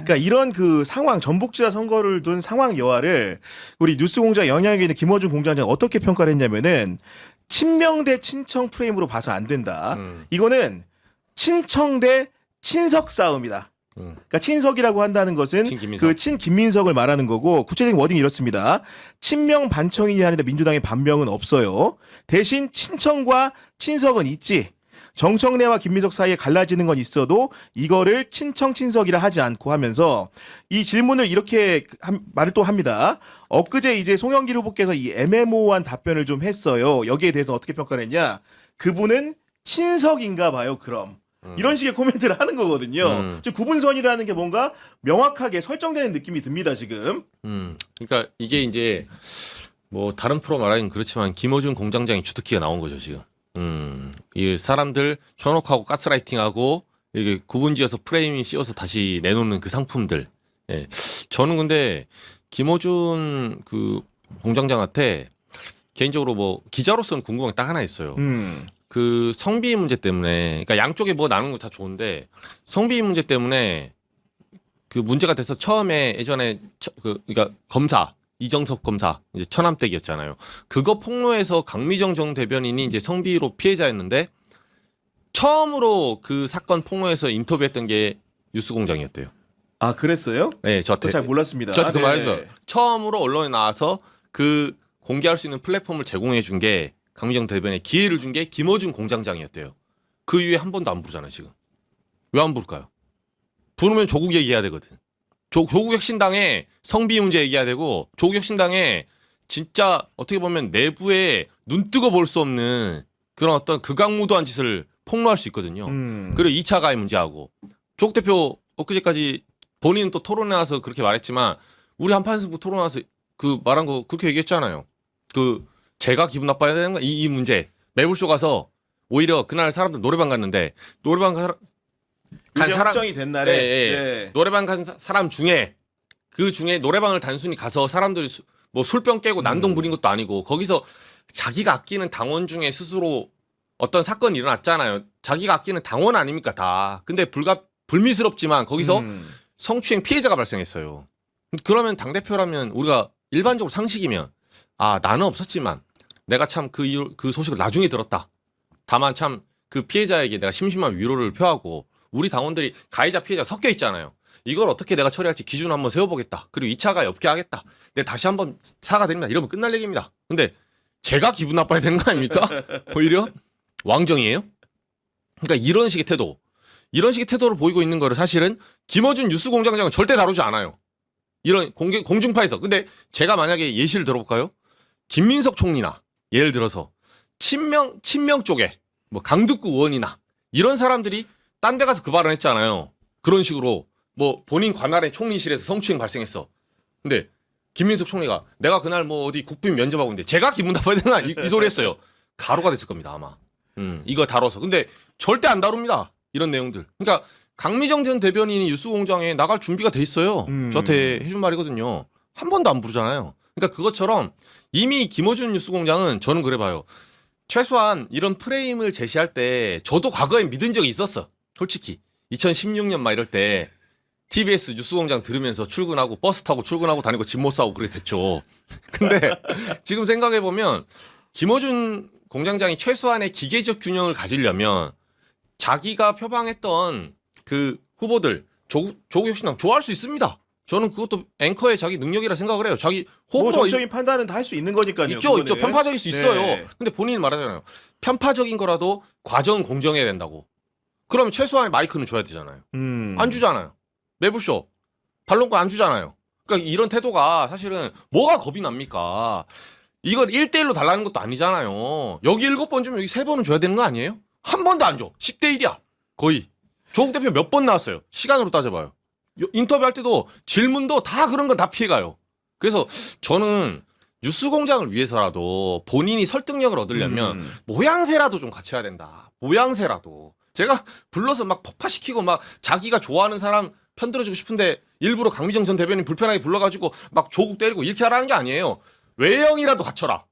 그러니까 이런 그 상황, 전북지사 선거를 둔 상황 여하를 우리 뉴스공장 영향력이 있는 김어준 공장장이 어떻게 평가를 했냐면은 친명 대 친청 프레임으로 봐서 안 된다. 이거는 친청 대 친석 싸움이다. 그러니까 친석이라고 한다는 것은 그 친김민석을 말하는 거고, 구체적인 워딩이 이렇습니다. 친명 반청이 하는데 민주당의 반명은 없어요. 대신 친청과 친석은 있지. 정청래와 김민석 사이에 갈라지는 건 있어도 이거를 친청 친석이라 하지 않고 하면서 이 질문을 이렇게 말을 또 합니다. 엊그제 이제 송영길 후보께서 이 애매모호한 답변을 좀 했어요. 여기에 대해서 어떻게 평가를 했냐? 그분은 친석인가 봐요. 그럼. 이런 식의 코멘트를 하는 거거든요. 지금 구분선이라는 게 뭔가 명확하게 설정되는 느낌이 듭니다, 지금. 그러니까 이게 이제 뭐 다른 프로 말하긴 그렇지만 김어준 공장장이 주특기가 나온 거죠, 지금. 이 사람들 현혹하고 가스라이팅하고 이게 구분지어서 프레임이 씌워서 다시 내놓는 그 상품들. 예. 저는 근데 김어준 그 공장장한테 개인적으로 뭐 기자로서는 궁금한 게 딱 하나 있어요. 그 성비 문제 때문에, 그러니까 양쪽에 뭐 나누는 거 다 좋은데 성비 문제 때문에 그 문제가 돼서 처음에 예전에 그러니까 검사 이정섭 검사 이제 처남댁이었잖아요. 그거 폭로해서 강미정 전 대변인이 이제 성비로 피해자였는데 처음으로 그 사건 폭로해서 인터뷰했던 게 뉴스공장이었대요. 아, 그랬어요? 네, 저한테 잘 몰랐습니다. 저한테 그 말했어요. 처음으로 언론에 나와서 그 공개할 수 있는 플랫폼을 제공해 준 게 강미정 대변인에 기회를 준 게 김어준 공장장이었대요. 그 이후에 한 번도 안 부르잖아요, 지금. 왜 안 부를까요? 부르면 조국 얘기해야 되거든. 조국 혁신당의 성비 문제 얘기해야 되고, 조국 혁신당의 진짜 어떻게 보면 내부에 눈 뜨고 볼 수 없는 그런 어떤 극악무도한 짓을 폭로할 수 있거든요. 그리고 2차 가해 문제하고, 조국 대표 엊그제까지 본인은 또 토론에 나와서 그렇게 말했지만 우리 한판승부 토론 나와서 그 말한 거 그렇게 얘기했잖아요. 그 제가 기분 나빠야 되는 거 이 문제. 매불쇼 가서 오히려 그날 사람들 노래방 갔는데 노래방 간 사람 확정이 된 날에 네. 노래방 간 사람 중에 그 중에 노래방을 단순히 가서 사람들이 뭐 술병 깨고 난동 부린 것도 아니고 거기서 자기가 아끼는 당원 중에 스스로 어떤 사건이 일어났잖아요. 자기가 아끼는 당원 아닙니까 다. 근데 불미스럽지만 거기서 성추행 피해자가 발생했어요. 그러면 당대표라면 우리가 일반적으로 상식이면 아 나는 없었지만 내가 참 그 소식을 나중에 들었다. 다만 참 그 피해자에게 내가 심심한 위로를 표하고 우리 당원들이 가해자 피해자 섞여 있잖아요. 이걸 어떻게 내가 처리할지 기준 한번 세워보겠다. 그리고 2차가 없게 하겠다. 내가 다시 한번 사과드립니다. 이러면 끝날 얘기입니다. 근데 제가 기분 나빠야 되는 거 아닙니까? 오히려 왕정이에요? 그러니까 이런 식의 태도를 보이고 있는 거를 사실은 김어준 뉴스공장장은 절대 다루지 않아요. 이런 공중파에서. 근데 제가 만약에 예시를 들어볼까요? 김민석 총리나 예를 들어서 친명 쪽에 뭐 강득구 의원이나 이런 사람들이 딴 데 가서 그 발언 했잖아요. 그런 식으로 뭐 본인 관할의 총리실에서 성추행 발생했어. 근데 김민석 총리가 내가 그날 뭐 어디 국빈 면접하고 있는데 제가 기분 나빠야 되나 이 소리 했어요. 가루가 됐을 겁니다 아마. 이거 다뤄서. 근데 절대 안 다룹니다. 이런 내용들. 그러니까 강미정 전 대변인이 뉴스공장에 나갈 준비가 돼 있어요. 저한테 해준 말이거든요. 한 번도 안 부르잖아요. 그러니까 그것처럼 이미 김어준 뉴스공장은 저는 그래 봐요. 최소한 이런 프레임을 제시할 때 저도 과거에 믿은 적이 있었어. 솔직히 2016년 막 이럴 때 TBS 뉴스공장 들으면서 출근하고 버스 타고 출근하고 다니고 집 못 사고 그래 됐죠. 근데 지금 생각해 보면 김어준 공장장이 최소한의 기계적 균형을 가지려면 자기가 표방했던 그 후보들 조국 혁신당 좋아할 수 있습니다. 저는 그것도 앵커의 자기 능력이라 생각을 해요. 자기 뭐 정적인 판단은 다 할 수 있는 거니까요. 있죠. 편파적일 수 있어요. 근데 본인이 말하잖아요. 편파적인 거라도 과정은 공정해야 된다고. 그러면 최소한의 마이크는 줘야 되잖아요. 안 주잖아요. 매불쇼 반론권 안 주잖아요. 그러니까 이런 태도가 사실은 뭐가 겁이 납니까? 이걸 1대1로 달라는 것도 아니잖아요. 여기 7번 주면 여기 3번은 줘야 되는 거 아니에요? 한 번도 안 줘. 10대 1이야. 거의. 조국 대표 몇 번 나왔어요. 시간으로 따져봐요. 인터뷰할 때도 질문도 다 그런 건 다 피해가요. 그래서 저는 뉴스공장을 위해서라도 본인이 설득력을 얻으려면 모양새라도 좀 갖춰야 된다. 모양새라도. 제가 불러서 막 폭파시키고 막 자기가 좋아하는 사람 편들어주고 싶은데 일부러 강미정 전 대변인 불편하게 불러가지고 막 조국 때리고 이렇게 하라는 게 아니에요. 외형이라도 갖춰라.